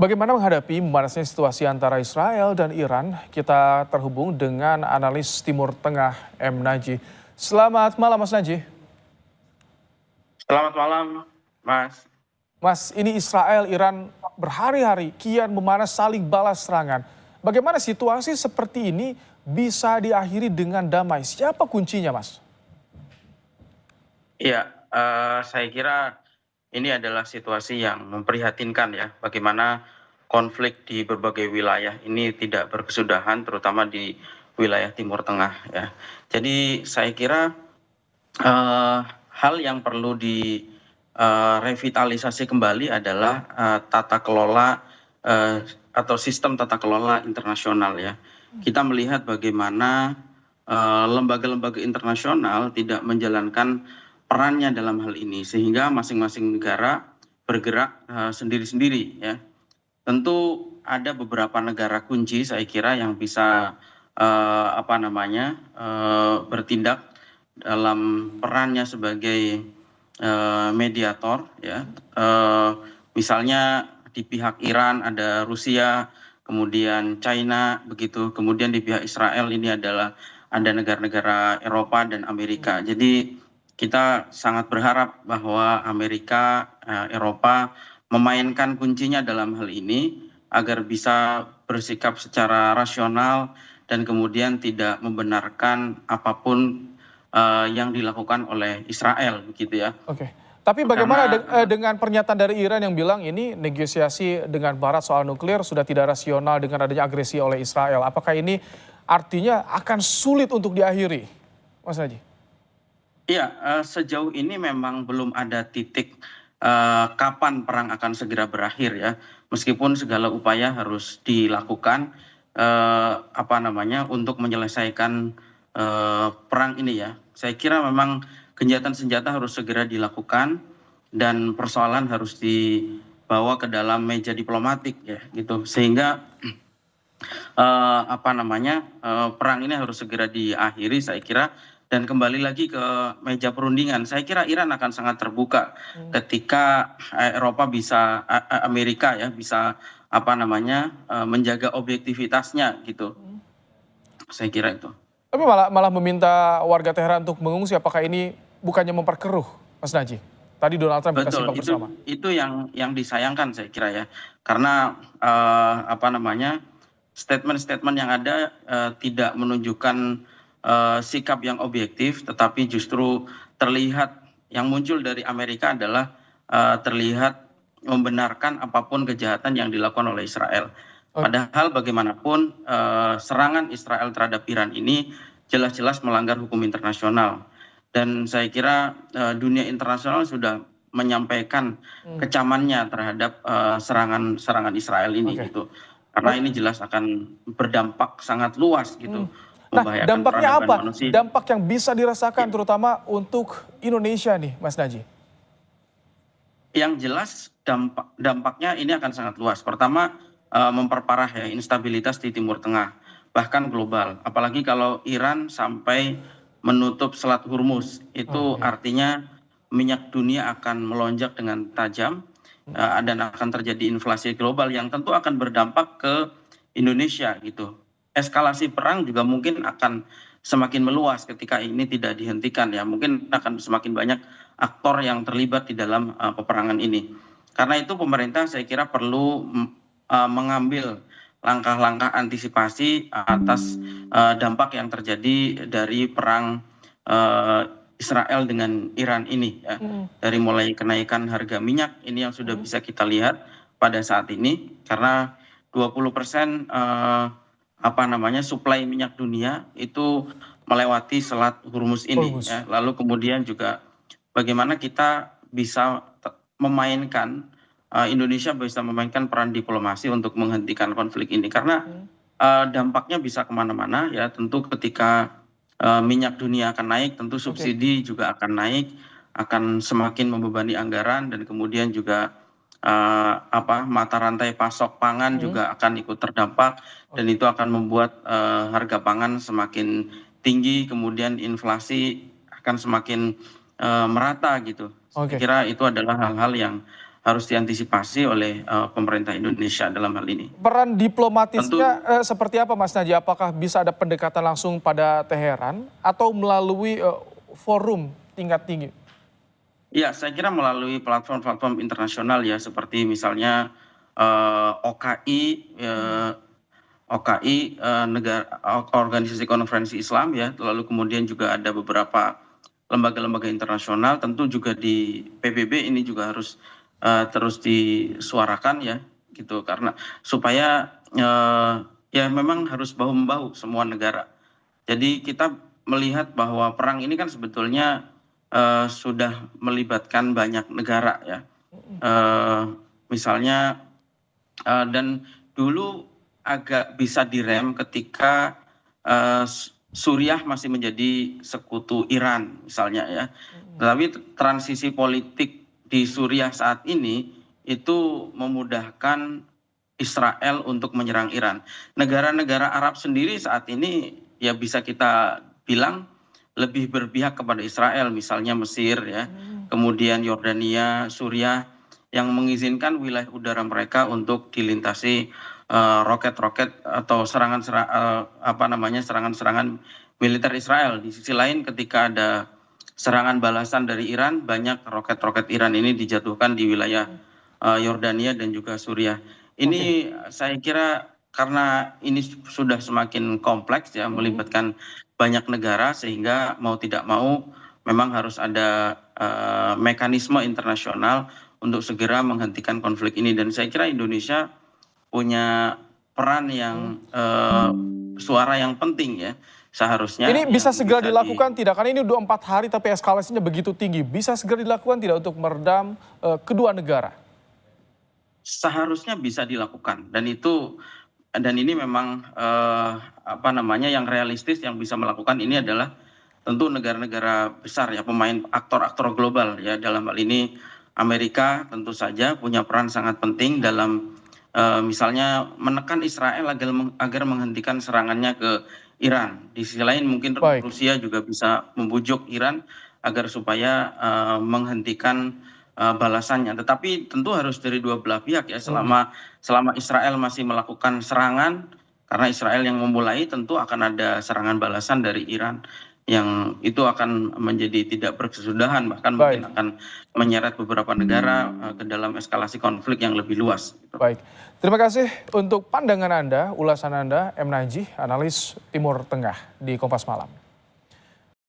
Bagaimana menghadapi memanasnya situasi antara Israel dan Iran? Kita terhubung dengan analis Timur Tengah M. Naji. Selamat malam Mas Naji. Selamat malam, Mas. Mas, ini Israel Iran berhari-hari kian memanas saling balas serangan. Bagaimana situasi seperti ini bisa diakhiri dengan damai? Siapa kuncinya, Mas? Iya, saya kira ini adalah situasi yang memprihatinkan ya, bagaimana konflik di berbagai wilayah ini tidak berkesudahan, terutama di wilayah Timur Tengah ya. Jadi saya kira hal yang perlu revitalisasi kembali adalah tata kelola atau sistem tata kelola internasional ya. Kita melihat bagaimana lembaga-lembaga internasional tidak menjalankan perannya dalam hal ini, sehingga masing-masing negara bergerak sendiri-sendiri ya. Tentu ada beberapa negara kunci saya kira yang bisa bertindak dalam perannya sebagai mediator ya. Misalnya di pihak Iran ada Rusia, kemudian China begitu, kemudian di pihak Israel ini adalah ada negara-negara Eropa dan Amerika. Jadi kita sangat berharap bahwa Amerika, Eropa memainkan kuncinya dalam hal ini agar bisa bersikap secara rasional dan kemudian tidak membenarkan apapun yang dilakukan oleh Israel begitu ya. Oke. Tapi bagaimana dengan pernyataan dari Iran yang bilang ini negosiasi dengan Barat soal nuklir sudah tidak rasional dengan adanya agresi oleh Israel? Apakah ini artinya akan sulit untuk diakhiri, Mas Naji? Iya, sejauh ini memang belum ada titik kapan perang akan segera berakhir ya. Meskipun segala upaya harus dilakukan untuk menyelesaikan perang ini ya. Saya kira memang gencatan senjata harus segera dilakukan dan persoalan harus dibawa ke dalam meja diplomatik ya gitu. Sehingga perang ini harus segera diakhiri saya kira, dan kembali lagi ke meja perundingan. Saya kira Iran akan sangat terbuka ketika Eropa bisa Amerika ya bisa menjaga objektivitasnya gitu. Saya kira itu. Tapi malah meminta warga Teheran untuk mengungsi. Apakah ini bukannya memperkeruh, Mas Naji? Tadi Donald Trump kita simak bersama. Itu yang disayangkan saya kira ya, karena statement-statement yang ada tidak menunjukkan sikap yang objektif, tetapi justru terlihat yang muncul dari Amerika adalah terlihat membenarkan apapun kejahatan yang dilakukan oleh Israel. Padahal bagaimanapun serangan Israel terhadap Iran ini jelas-jelas melanggar hukum internasional. Dan saya kira dunia internasional sudah menyampaikan kecamannya terhadap serangan Israel ini gitu. Karena ini jelas akan berdampak sangat luas gitu. Nah, dampaknya apa? Dampak yang bisa dirasakan terutama untuk Indonesia nih, Mas Naji. Yang jelas dampaknya ini akan sangat luas. Pertama, memperparah ya instabilitas di Timur Tengah, bahkan global. Apalagi kalau Iran sampai menutup Selat Hormuz, itu artinya minyak dunia akan melonjak dengan tajam dan akan terjadi inflasi global yang tentu akan berdampak ke Indonesia gitu. Eskalasi perang juga mungkin akan semakin meluas ketika ini tidak dihentikan ya. Mungkin akan semakin banyak aktor yang terlibat di dalam peperangan ini. Karena itu pemerintah saya kira perlu mengambil langkah-langkah antisipasi atas dampak yang terjadi dari perang Israel dengan Iran ini ya. Dari mulai kenaikan harga minyak ini yang sudah bisa kita lihat pada saat ini, karena 20% suplai minyak dunia itu melewati Selat Hormuz ini ya. Lalu kemudian juga bagaimana kita bisa memainkan Indonesia bisa memainkan peran diplomasi untuk menghentikan konflik ini, karena dampaknya bisa kemana-mana ya. Tentu ketika minyak dunia akan naik, tentu subsidi juga akan naik, akan semakin membebani anggaran, dan kemudian juga mata rantai pasok pangan juga akan ikut terdampak, dan itu akan membuat harga pangan semakin tinggi, kemudian inflasi akan semakin merata gitu. Saya kira itu adalah hal-hal yang harus diantisipasi oleh pemerintah Indonesia dalam hal ini. Peran Tentu diplomatisnya seperti apa Mas Naji? Apakah bisa ada pendekatan langsung pada Teheran atau melalui forum tingkat tinggi? ya, saya kira melalui platform-platform internasional ya, seperti misalnya OKI, negara organisasi konferensi Islam ya, lalu kemudian juga ada beberapa lembaga-lembaga internasional, tentu juga di PBB ini juga harus terus disuarakan ya, gitu, karena supaya ya memang harus bahu membahu semua negara. Jadi kita melihat bahwa perang ini kan sebetulnya sudah melibatkan banyak negara ya. Misalnya dan dulu agak bisa direm ketika Suriah masih menjadi sekutu Iran misalnya ya. Tetapi transisi politik di Suriah saat ini itu memudahkan Israel untuk menyerang Iran. Negara-negara Arab sendiri saat ini ya bisa kita bilang lebih berpihak kepada Israel, misalnya Mesir ya, kemudian Yordania, Suriah, yang mengizinkan wilayah udara mereka untuk dilintasi roket-roket atau serangan-serangan militer Israel. Di sisi lain ketika ada serangan balasan dari Iran, banyak roket-roket Iran ini dijatuhkan di wilayah Yordania dan juga Suriah. Ini saya kira karena ini sudah semakin kompleks ya, melibatkan banyak negara, sehingga mau tidak mau memang harus ada mekanisme internasional untuk segera menghentikan konflik ini. Dan saya kira Indonesia punya peran yang suara yang penting ya, seharusnya. Ini bisa yang segera bisa dilakukan tidak? Karena ini udah 4 hari tapi eskalasinya begitu tinggi. Bisa segera dilakukan tidak untuk meredam kedua negara? Seharusnya bisa dilakukan, dan ini memang yang realistis yang bisa melakukan ini adalah tentu negara-negara besar ya, pemain aktor-aktor global ya, dalam hal ini Amerika tentu saja punya peran sangat penting dalam misalnya menekan Israel agar menghentikan serangannya ke Iran. Di sisi lain mungkin Baik. Rusia juga bisa membujuk Iran agar supaya menghentikan balasannya. Tetapi tentu harus dari dua belah pihak ya, selama Israel masih melakukan serangan, karena Israel yang memulai, tentu akan ada serangan balasan dari Iran yang itu akan menjadi tidak berkesudahan, bahkan Baik. mungkin akan menyeret beberapa negara ke dalam eskalasi konflik yang lebih luas gitu. Baik, terima kasih untuk pandangan Anda, ulasan Anda, M. Najih, analis Timur Tengah di Kompas Malam.